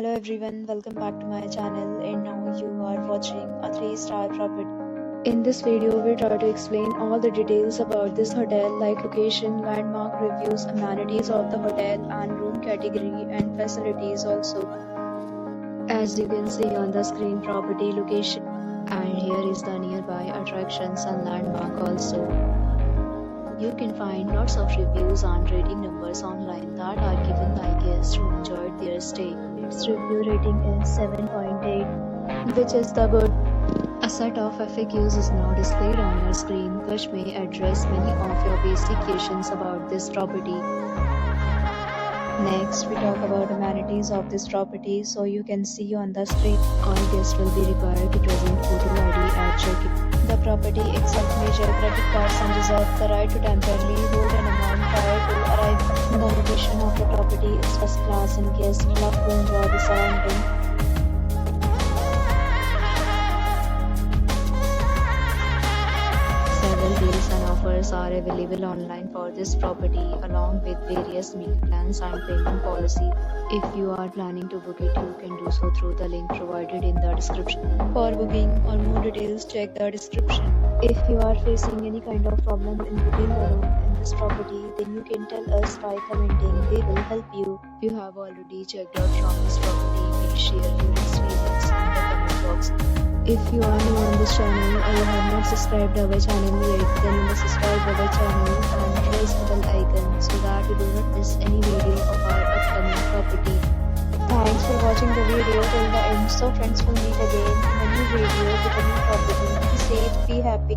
Hello everyone, welcome back to my channel, and now you are watching a 3-star property. In this video, we try to explain all the details about this hotel like location, landmark reviews, amenities of the hotel and room category and facilities also. As you can see on the screen, property location, and here is the nearby attractions and landmark also. You can find lots of reviews and rating numbers online that are given by guests who enjoyed their stay. Its review rating is 7.8, which is the good. A set of FAQs is now displayed on your screen, which may address many of your basic questions about this property. Next, we talk about amenities of this property. So you can see on the screen, all guests will be required to present photo ID at check-in. The property accepts major credit cards and reserves the right to temporarily hold an amount prior to arrival. The location of the property is first class and guests love to enjoy the surrounding. Several deals and offers are available online for this property, along with various meal plans and payment policy. If you are planning to book it, you can do so through the link provided in the description. For booking or more details, check the description. If you are facing any kind of problem in booking a room in this property, then you can tell us by commenting. We will help you. If you have already checked out from this property, please share your experience in the comment box. If you are new on this channel or you have not subscribed our channel yet, then you must subscribe our channel and press the bell icon so that you do not miss any video of our upcoming property. Thanks for watching the video till the end. So friends, will meet again in a new video with a new property. Be safe, be happy.